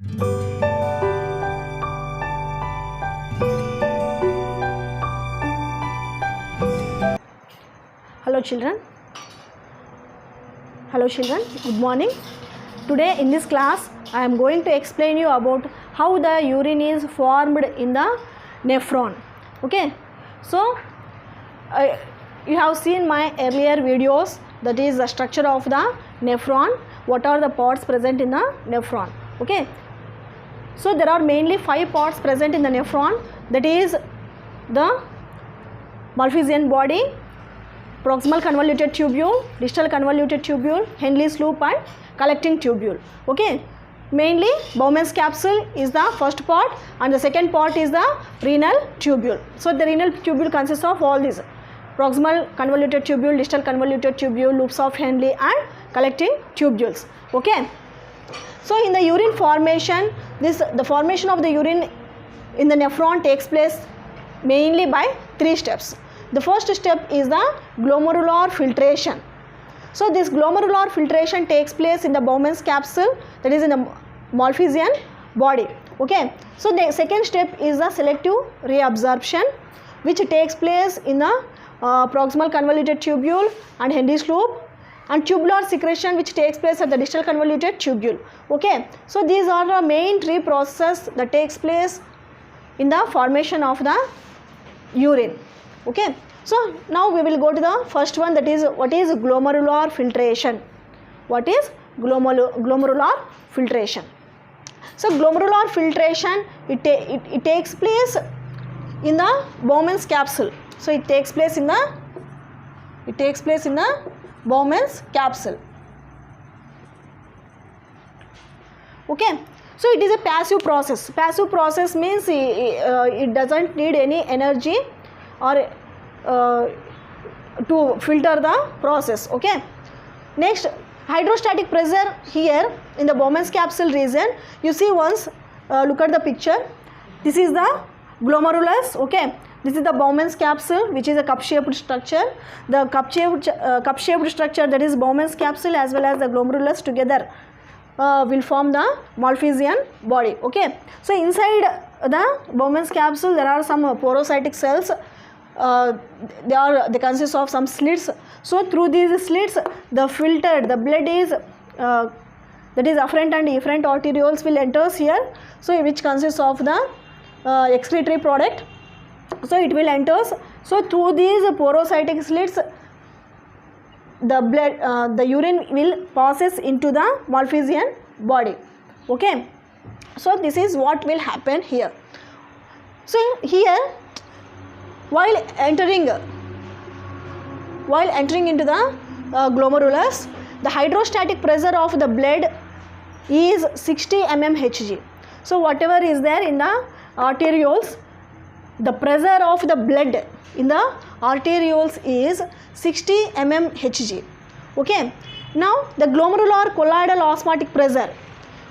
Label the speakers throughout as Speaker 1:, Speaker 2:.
Speaker 1: Hello children. Hello children, good morning. Today in this class I am going to explain you about how the urine is formed in the nephron. Okay, so you have seen my earlier videos, that is the structure of the nephron, what are the parts present in the nephron. Okay, so there are mainly 5 parts present in the nephron, that is the Malpighian body, proximal convoluted tubule, distal convoluted tubule, Henle's loop and collecting tubule. Okay, mainly Bowman's capsule is the first part and the second part is the renal tubule. So the renal tubule consists of all these: proximal convoluted tubule, distal convoluted tubule, loops of Henle and collecting tubules. Okay, so in the urine formation, the formation of the urine in the nephron takes place mainly by 3 steps. The first step is the glomerular filtration. So this glomerular filtration takes place in the Bowman's capsule, that is in the Malpighian body. Okay, so the second step is the selective reabsorption, which takes place in the proximal convoluted tubule and Henle's loop, and tubular secretion, which takes place at the distal convoluted tubule. Okay, so these are the main 3 processes that takes place in the formation of the urine. Okay, so now we will go to the first one, that is what is glomerular filtration. What is glomerular filtration? So glomerular filtration, it takes place in the Bowman's capsule. So it takes place in the Bowman's capsule. Okay, so it is a passive process. Passive process means it doesn't need any energy or to filter the process. Okay, next, hydrostatic pressure here in the Bowman's capsule region. You see, once look at the picture. This is the glomerulus. Okay, this is the Bowman's capsule, which is a cup-shaped structure. The cup-shaped structure, that is Bowman's capsule as well as the glomerulus together will form the Malpighian body. Okay, so inside the Bowman's capsule there are some porocytic cells. They consist of some slits. So through these slits, the blood is that is afferent and efferent arterioles will enters here. So which consists of the excretory product. So it will enters. So through these porocytic slits, the urine will passes into the Malpighian body. Okay, so this is what will happen here. So here, while entering into the glomerulus, the hydrostatic pressure of the blood is 60 mmHg. So whatever is there in the arterioles, the pressure of the blood in the arterioles is 60 mmHg. Okay, now the glomerular colloidal osmotic pressure.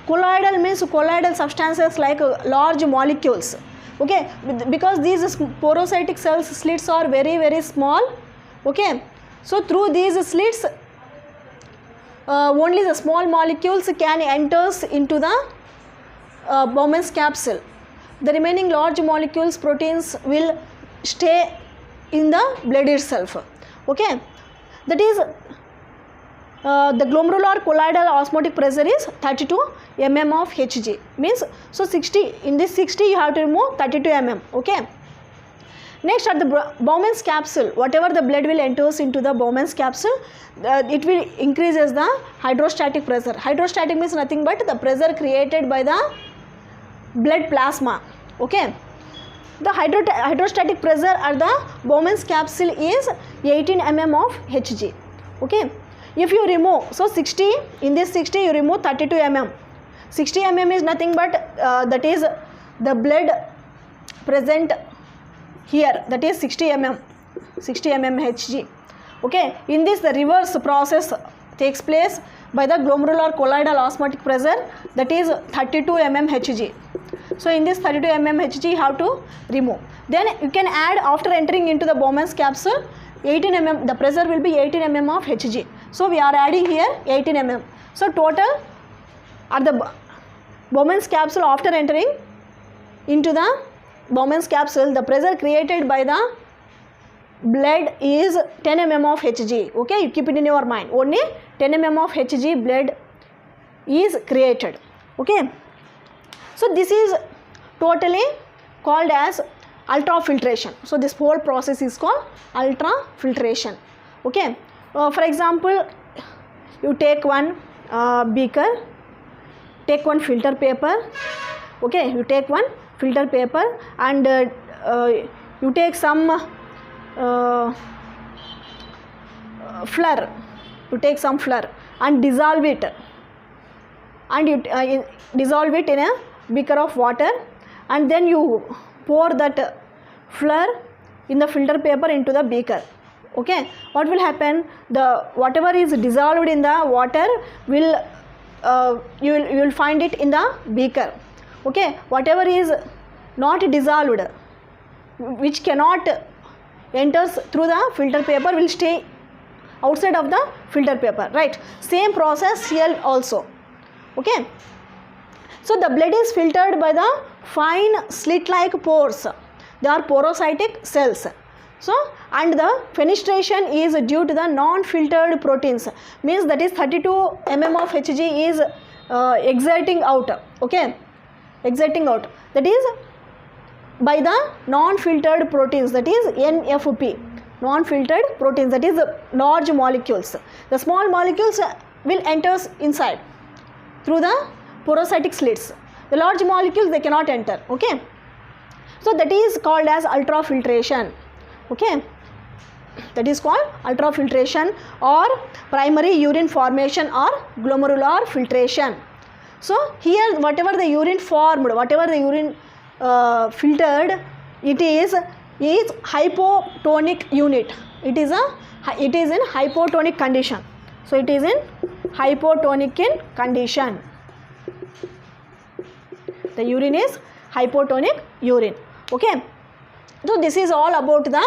Speaker 1: Colloidal means colloidal substances like large molecules. Okay, because these porocytic cells slits are very small. Okay, so through these slits only the small molecules can enters into the Bowman's capsule. The remaining large molecules, proteins, will stay in the blood itself. Okay, that is the glomerular colloidal osmotic pressure is 32 mm of Hg, means so 60, in this 60 you have to remove 32 mm. Okay, next, at the Bowman's capsule, whatever the blood will enters into the Bowman's capsule, it will increases the hydrostatic pressure. Hydrostatic means nothing but the pressure created by the blood plasma. Okay, the hydrostatic pressure at the Bowman's capsule is 18 mm of Hg. Okay, if you remove, so 60, in this 60 you remove 32 mm. 60 mm is nothing but that is the blood present here, that is 60 mm Hg. Okay, in this the reverse process takes place by the glomerular colloidal osmotic pressure, that is 32 mm Hg. So in this 32 mm Hg you have to remove. Then you can add, after entering into the Bowman's capsule, 18 mm, the pressure will be 18 mm of Hg. So we are adding here 18 mm. So total at the Bowman's capsule, after entering into the Bowman's capsule, the pressure created by the blood is 10 mm of Hg. Okay, you keep it in your mind. Only 10 mm of Hg blood is created. Okay, so this is totally called as ultrafiltration. So this whole process is called ultrafiltration. Okay, for example, you take one beaker, take one filter paper. Okay, you take one filter paper and you take some flour. You take some flour and dissolve it, and you dissolve it in a beaker of water, and then you pour that flour in the filter paper into the beaker. Okay, what will happen? The whatever is dissolved in the water will you will find it in the beaker. Okay, whatever is not dissolved, which cannot enters through the filter paper, will stay outside of the filter paper, right? Same process here also. Okay, so the blood is filtered by the fine slit like pores. They are porocytic cells. So, and the fenestration is due to the non-filtered proteins, means that is 32 mm of Hg is exerting out. Okay, exerting out, that is by the non-filtered proteins, that is NFP, non-filtered proteins, that is large molecules. The small molecules will enter inside through the porocytic slits. The large molecules, they cannot enter. Okay, so that is called as ultrafiltration. Okay, that is called ultrafiltration or primary urine formation or glomerular filtration. So here whatever the urine formed, whatever the urine filtered, it is hypotonic unit. It is in hypotonic condition. So it is in hypotonic condition. The urine is hypotonic urine. Okay, so this is all about the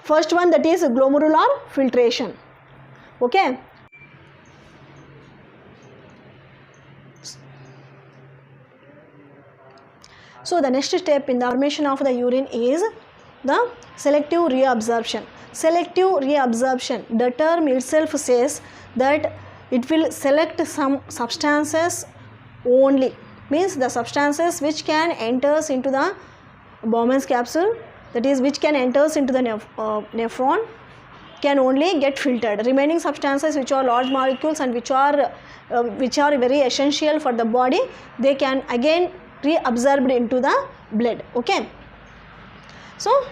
Speaker 1: first one, that is glomerular filtration. Okay, so the next step in the formation of the urine is the selective reabsorption. Selective reabsorption, the term itself says that it will select some substances only, means the substances which can enters into the Bowman's capsule, that is which can enters into the nephron, can only get filtered. Remaining substances which are large molecules and which are very essential for the body, they can again reabsorbed into the blood. Okay, so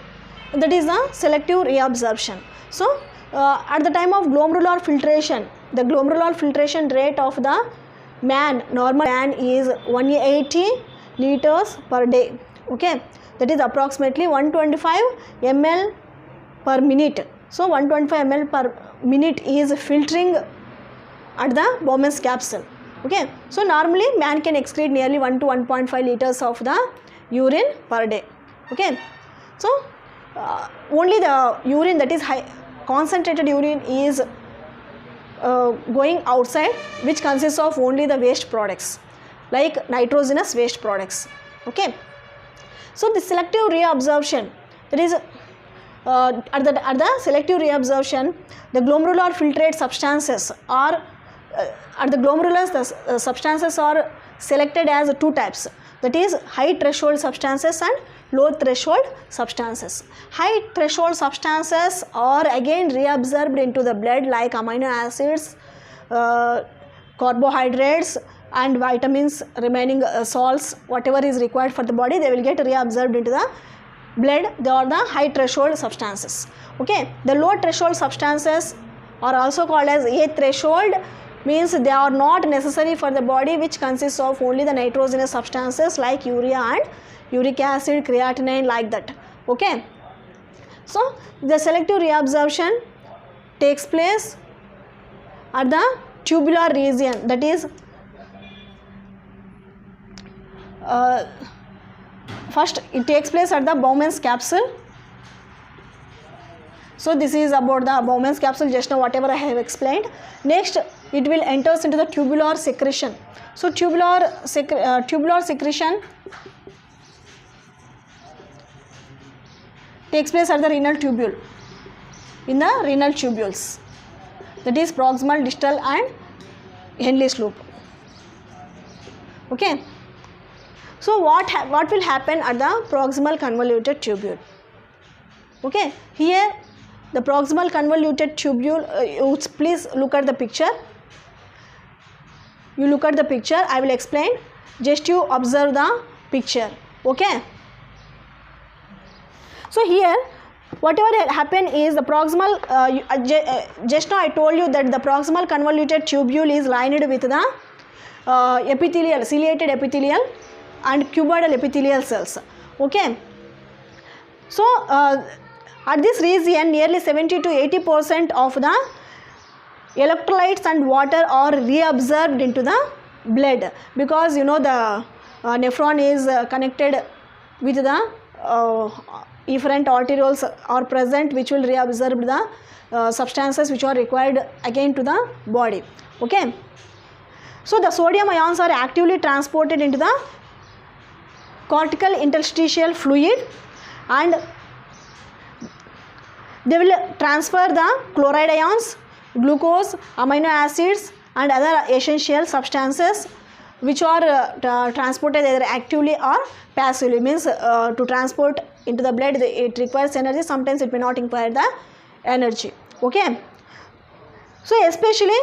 Speaker 1: that is the selective reabsorption. So at the time of glomerular filtration, the glomerular filtration rate of the normal man is 180 liters per day. Okay, that is approximately 125 ml per minute. So 125 ml per minute is filtering at the Bowman's capsule. Okay, so normally man can excrete nearly 1 to 1.5 liters of the urine per day. Okay, so only the urine, that is concentrated urine, is going outside, which consists of only the waste products like nitrogenous waste products. Okay, so the selective reabsorption, that is at the selective reabsorption, the glomerular filtrate substances are at the glomerulus, the substances are selected as two types, that is high threshold substances and low threshold substances. High threshold substances are again reabsorbed into the blood like amino acids, carbohydrates and vitamins, remaining salts, whatever is required for the body, they will get reabsorbed into the blood. They are the high threshold substances. Okay, the low threshold substances are also called as A threshold, means they are not necessary for the body, which consists of only the nitrogenous substances like urea and uric acid, creatinine, like that. Okay, so the selective reabsorption takes place at the tubular region, that is first it takes place at the Bowman's capsule. So this is about the Bowman's capsule, just now whatever I have explained. Next it will enters into the tubular secretion. So tubular secretion takes place at the renal tubule, in the renal tubules, that is proximal, distal and Henle's loop. Okay. So what will happen at the proximal convoluted tubule? Okay, here the proximal convoluted tubule, please look at the picture. You look at the picture, I will explain, just you observe the picture. Okay. So here whatever happen is the proximal, just now I told you that the proximal convoluted tubule is lined with the epithelial, ciliated epithelial and cuboidal epithelial cells. Okay. So at this region nearly 70 to 80% of the electrolytes and water are reabsorbed into the blood, because you know the nephron is connected with the efferent arterioles are present, which will reabsorb the substances which are required again to the body. Okay. So the sodium ions are actively transported into the cortical interstitial fluid, and they will transfer the chloride ions, glucose, amino acids and other essential substances which are transported either actively or passively, means to transport into the blood it requires energy, sometimes it may not require the energy. Okay. So especially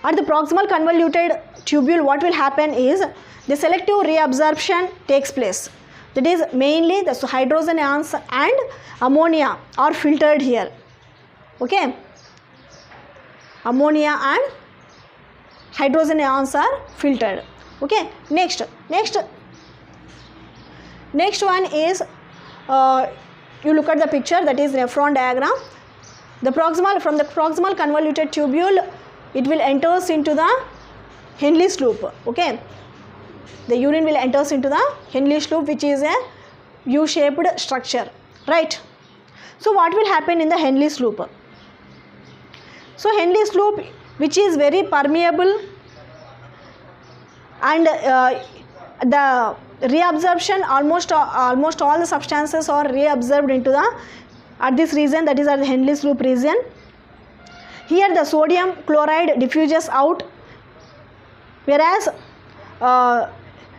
Speaker 1: at the proximal convoluted tubule, what will happen is the selective reabsorption takes place. That is mainly the hydrogen ions and ammonia are filtered here. Okay. Ammonia and hydrogen ions are filtered. Okay. Next one is you look at the picture, that is nephron diagram. The from the proximal convoluted tubule, it will enters into the Henle's loop. Okay. The urine will enters into the Henle's loop, which is a U-shaped structure, right? So what will happen in the Henle's loop? So Henle's loop, which is very permeable, and the reabsorption, almost all the substances are reabsorbed into the at this region, that is at the Henle's loop region. Here the sodium chloride diffuses out, whereas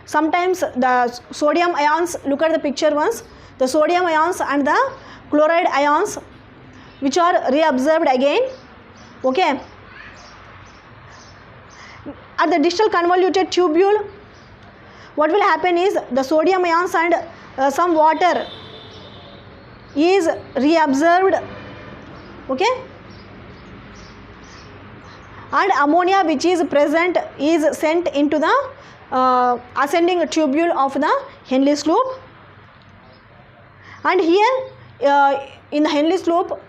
Speaker 1: sometimes the sodium ions, look at the picture once, the sodium ions and the chloride ions which are reabsorbed again. Okay. At the distal convoluted tubule, what will happen is the sodium ions and some water is reabsorbed. Okay. And ammonia which is present is sent into the ascending tubule of the Henle's loop. And here in the Henle's loop,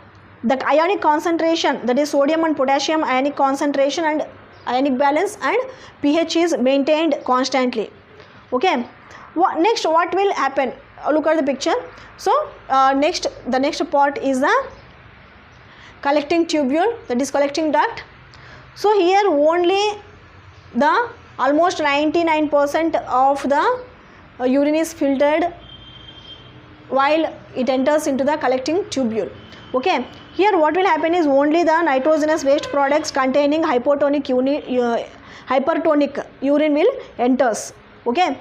Speaker 1: the ionic concentration, that is sodium and potassium ionic concentration and ionic balance and pH is maintained constantly. Okay. Next what will happen? Look at the picture. So the next part is the collecting tubule, that is collecting duct. So here only the almost 99% of the urine is filtered while it enters into the collecting tubule. Okay. Here what will happen is only the nitrogenous waste products containing hypertonic urine will enters. Okay.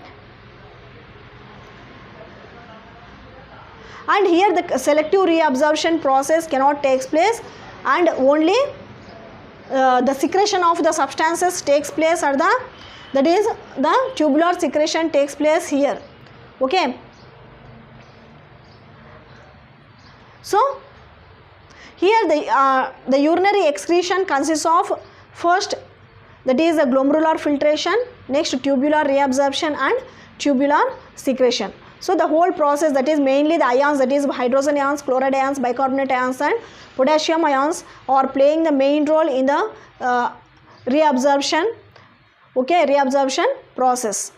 Speaker 1: And here the selective reabsorption process cannot take place, and only the secretion of the substances takes place at the, that is the tubular secretion takes place here. Okay. So here the urinary excretion consists of first, that is the glomerular filtration, next tubular reabsorption and tubular secretion. So the whole process, that is mainly the ions, that is hydrogen ions, chloride ions, bicarbonate ions and potassium ions are playing the main role in the reabsorption, okay, reabsorption process.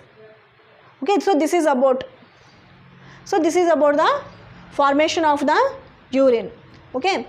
Speaker 1: Okay, so this is about the formation of the urine. Okay.